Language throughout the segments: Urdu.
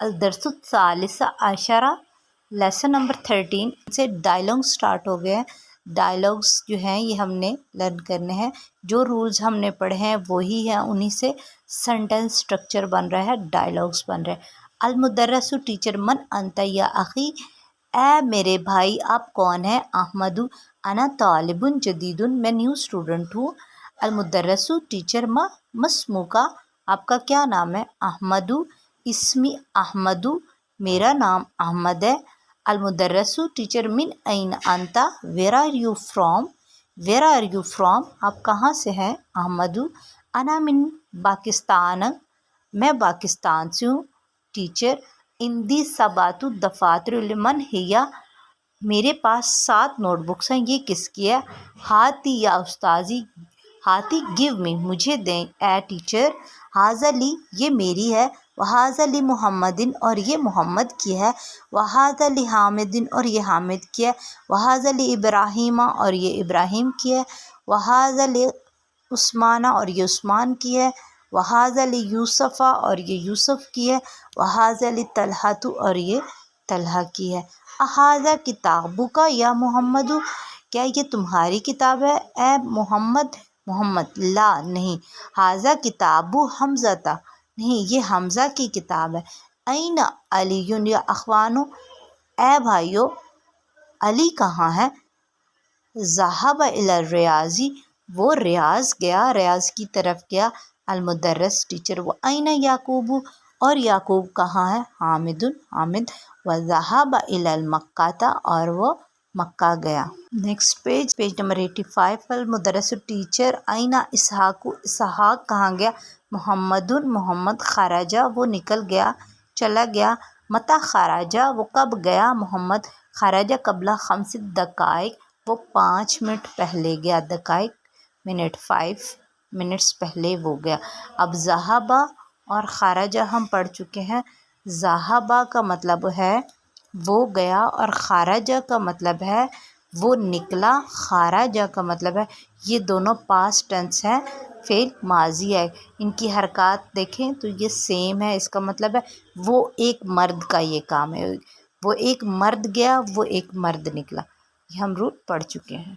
الدرس الثالث عشرہ، لیسن نمبر 13 سے ڈائلاگ سٹارٹ ہو گئے ہیں۔ ڈائلاگس جو ہیں یہ ہم نے لرن کرنے ہیں، جو رولز ہم نے پڑھے ہیں وہی ہیں، انہی سے سینٹنس سٹرکچر بن رہا ہے، ڈائلاگس بن رہے ہیں۔ المدرس ٹیچر، من انت یا اخی، اے میرے بھائی آپ کون ہیں؟ احمد، انا طالب جدید، میں نیو اسٹوڈنٹ ہوں۔ المدرس ٹیچر، ما اسمک، آپ کا کیا نام ہے؟ احمد، اسمی احمد، میرا نام احمد ہے۔ المدرس ٹیچر، من این انت، where are you from, where are you from, آپ کہاں سے ہیں؟ احمد، انا من پاکستان، میں پاکستان سے ہوں۔ ٹیچر، اندی سبعۃ دفاتر، لمن ہی، میرے پاس 7 نوٹ بکس ہیں، یہ کس کی ہے؟ ہاتی یا استاذی، ہاتی گیو می، مجھے دیں۔ اے ٹیچر، ھذا لی، یہ میری ہے، وھذا لی محمد، اور یہ محمد کی ہے، وھذا لی حامد، اور یہ حامد کی ہے، وھذا لی ابراہیم، اور یہ ابراہیم کی ہے، وھذا لی عثمان، اور یہ عثمان کی ہے، وھذا لی یوسف، اور یہ یوسف کی ہے، وھذا لی طلحۃ، اور یہ طلحہ کی ہے۔ اھذا کتابک یا محمد، کیا یہ تمہاری کتاب ہے اے محمد؟ محمد، لا، نہیں۔ ھذا کتاب حمزہ، نہیں یہ حمزہ کی کتاب ہے۔ این علی یا اخوان، اے بھائیو علی کہاں ہے؟ ذہب الی الریاض، وہ ریاض گیا، ریاض کی طرف گیا۔ المدرس ٹیچر، و این یعقوب، اور یعقوب کہاں ہے؟ حامد، حامد، وذهب الی المکہ، اور وہ مکہ گیا۔ Next page number 85۔ المدرس ٹیچر، این اسحاق، اسحاق کہاں گیا؟ محمد، محمد، خرج، وہ نکل گیا، چلا گیا۔ متی خرج، وہ کب گیا؟ محمد، خرج قبل 5 دقائق، وہ 5 منٹ پہلے گیا، دقائق منٹ، 5 منٹس پہلے وہ گیا۔ اب ذہب اور خرج ہم پڑھ چکے ہیں۔ ذہب کا مطلب ہے وہ گیا، اور خرج کا مطلب ہے وہ نکلا، خرج کا مطلب ہے، یہ دونوں پاسٹ ٹینس ہیں، فعل ماضی ہے، ان کی حرکات دیکھیں تو یہ سیم ہے، اس کا مطلب ہے وہ ایک مرد کا یہ کام ہے، وہ ایک مرد گیا، وہ ایک مرد نکلا، یہ ہم رول پڑھ چکے ہیں۔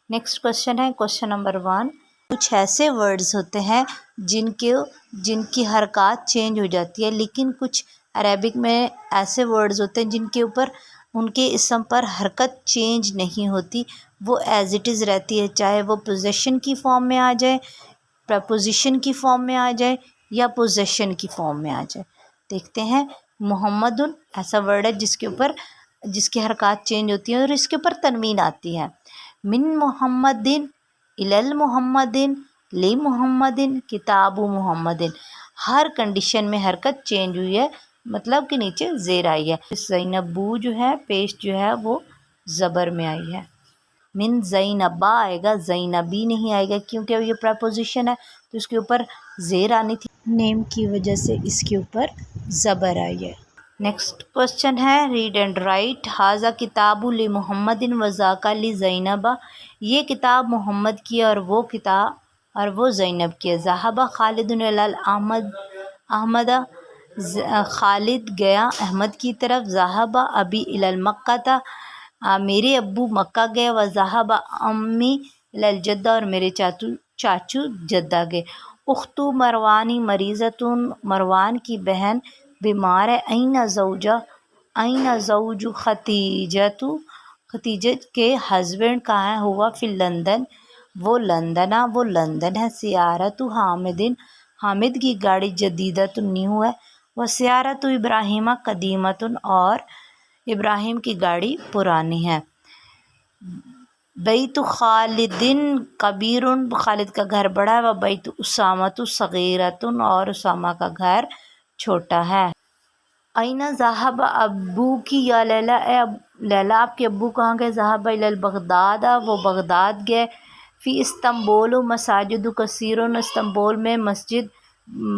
نیکسٹ کوشچن ہے کوشچن نمبر 1۔ کچھ ایسے ورڈز ہوتے ہیں جن کی حرکات چینج ہو جاتی ہے، لیکن کچھ عربک میں ایسے ورڈز ہوتے ہیں جن کے اوپر ان کے اسم پر حرکت چینج نہیں ہوتی، وہ ایز اٹ از رہتی ہے، چاہے وہ پوزیشن کی فارم میں آ جائے، پریپوزیشن کی فارم میں آ جائے، یا پوزیشن کی فارم میں آ جائے۔ دیکھتے ہیں، محمد ایسا ورڈ ہے جس کی حرکات چینج ہوتی ہیں اور اس کے اوپر تنوین آتی ہے۔ من محمد، الی محمد، لی محمد، کتاب محمد، ہر کنڈیشن میں حرکت چینج ہوئی ہے، مطلب کہ نیچے زیر آئی ہے۔ زینبو جو ہے پیش جو ہے وہ زبر میں آئی ہے۔ من زینبا آئے گا، زینبی نہیں آئے گا، کیونکہ یہ پریپوزیشن ہے تو اس کے اوپر زیر آنی تھی، نیم کی وجہ سے اس کے اوپر زبر آئی ہے۔ نیکسٹ کوشچن ہے، ریڈ اینڈ رائٹ۔ ھذا کتاب لمحمد وذاک لزینب، یہ کتاب محمد کی اور وہ زینب کی ہے۔ ذهب خالد الی احمد، خالد گیا احمد کی طرف۔ ذهب ابی الی المکہ، میرے ابو مکہ گئے۔ وذهب امی الی الجدہ، اور میرے چاچو جدہ گئے۔ اخت مروان مریضۃ، مروان کی بہن بیمار ہے۔ این زوج خدیجہ، خدیجہ کے ہسبینڈ کہاں ہیں؟ ہوا فی لندن، وہ لندن ہے۔ سیارۃ حامد، حامد کی گاڑی جدیدۃ، نیو ہے۔ وسیارۃ ابراہیم قدیمۃ، اور ابراہیم کی گاڑی پرانی ہے۔ بیت خالد کبیر، خالد کا گھر بڑا ہے۔ وبیت اسامۃ صغیرۃ، اور اسامہ کا گھر چھوٹا ہے۔ این ذهب ابوک یا لیلی، لیلی آپ کے ابو کہاں گئے؟ ذهب الی بغداد، وہ بغداد گئے۔ فی استنبول مساجد کثیر، استنبول میں مسجد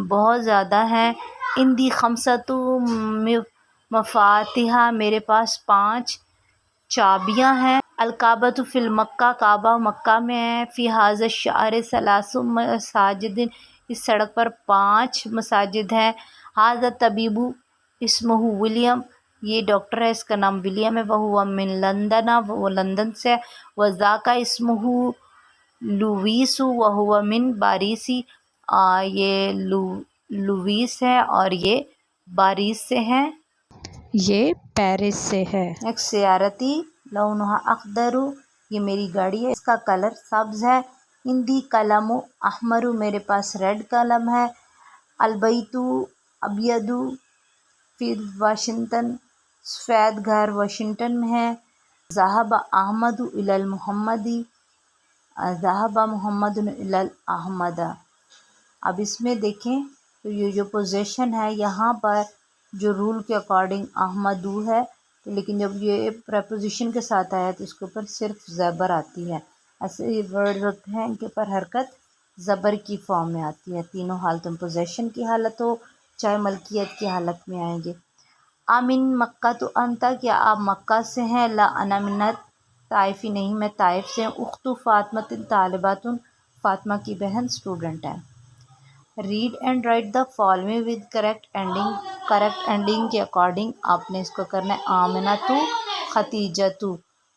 بہت زیادہ ہیں۔ عندی 5 مفاتیح، میرے پاس 5 چابیاں ہیں۔ الکعبۃ فی المکہ، کعبہ مکہ میں ہے۔ فی ھذا الشارع 3 مساجد، اس سڑک پر 5 مساجد ہیں۔ ھذا الطبیب، اسمہ ولیم، یہ ڈاکٹر ہے، اس کا نام ولیم ہے، وہ من لندن، وہ لندن سے ہے، وذاکا اسمہ لوئیس، وہ من باریسی، یہ لوئیس ہے اور یہ باریس سے ہیں، یہ پیرس سے ہے۔ ایک سیارتی لونھا اخضر، یہ میری گاڑی ہے، اس کا کلر سبز ہے، عندی قلم احمر، میرے پاس ریڈ قلم ہے، البیت ابیض فی واشنگٹن، سفید گھر واشنگٹن میں ہے، ذهب احمد الی المحمدی، ذهب محمد الی الاحمد۔ اب اس میں دیکھیں تو یہ جو پوزیشن ہے یہاں پر جو رول کے اکارڈنگ احمدو ہے، لیکن جب یہ پریپوزیشن کے ساتھ آیا تو اس کے اوپر صرف زبر آتی ہے۔ ایسے یہ ورڈ ہوتے ہیں کہ پر حرکت زبر کی فارم میں آتی ہے، تینوں حالتوں، پوزیشن کی حالت ہو چاہے ملکیت کی حالت میں آئیں گے۔ امن مکہ تو انتا، کیا آپ مکہ سے ہیں؟ لا انا منت طائفی، نہیں میں طائف سے ہوں۔ اختو فاطمہ طالبات، فاطمہ کی بہن اسٹوڈنٹ ہے۔ Read and write the following with correct ending, correct ending کے اکارڈنگ آپ نے اس کو کرنا ہے۔ آمنۃ خدیجۃ،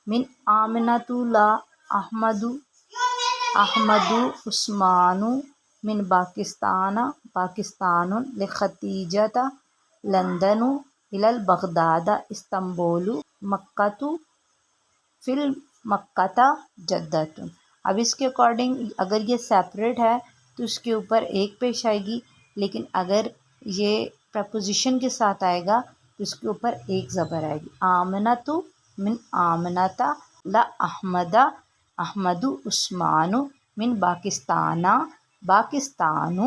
من آمنۃ لا احمد، احمد عثمان، من پاکستان، پاکستان لخدیجۃ، لندن الی بغداد، استنبول، مکہ فی المکہ جدۃ۔ اب اس کے اکارڈنگ اگر یہ سیپریٹ ہے تو اس کے اوپر ایک پیش آئے گی، لیکن اگر یہ پریپوزیشن کے ساتھ آئے گا تو اس کے اوپر ایک زبر آئے گی۔ آمنۃ من آمنۃ لا احمد، احمد عثمان، من پاکستان، پاکستان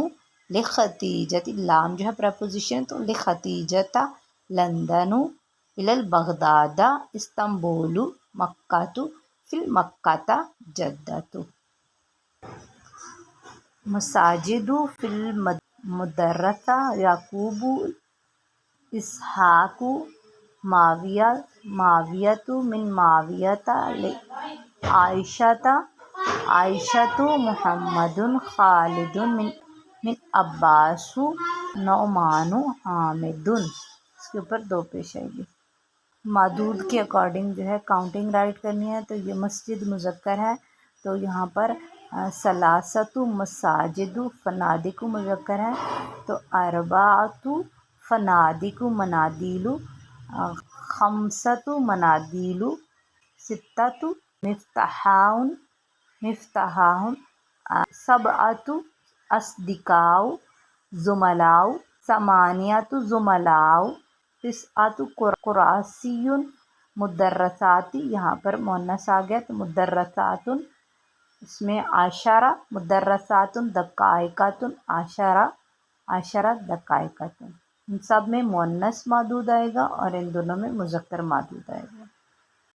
لخدیجۃ، لام جو ہے پریپوزیشن تو لخدیجۃ، لندن الی البغداد، استنبول، مکہ فی المکہ جدۃ۔ مساجد فی المدرسہ، یعقوب، اسحاق، معاویہ، معاویۃ، من معاویۃ عائشۃ، عائشۃ، محمد، خالد، من عباس، نعمان، حامد، اس کے اوپر دو پیش آئے گی۔ معدود کے اکارڈنگ جو ہے کاؤنٹنگ رائٹ کرنی ہے، تو یہ مسجد مذکر ہے تو یہاں پر ثلاثۃ مساجد، فنادق مذکر ہے تو اربعۃ فنادق، منادیل، خمسۃ منادیل، ستۃ مفتاح، مفتاح، سبعۃ اصدقاء، زملاء، ثمانیۃ زملاء، تسعۃ قراسی، مدرسات، یہاں پر مؤنث آ گیا تو مدرسات، اس میں عشرہ، مدرسات دقائقۃ، عشرہ، عشرہ دقائقۃ، ان سب میں مؤنث مادود آئے گا اور ان دونوں میں مذکر مادود آئے گا۔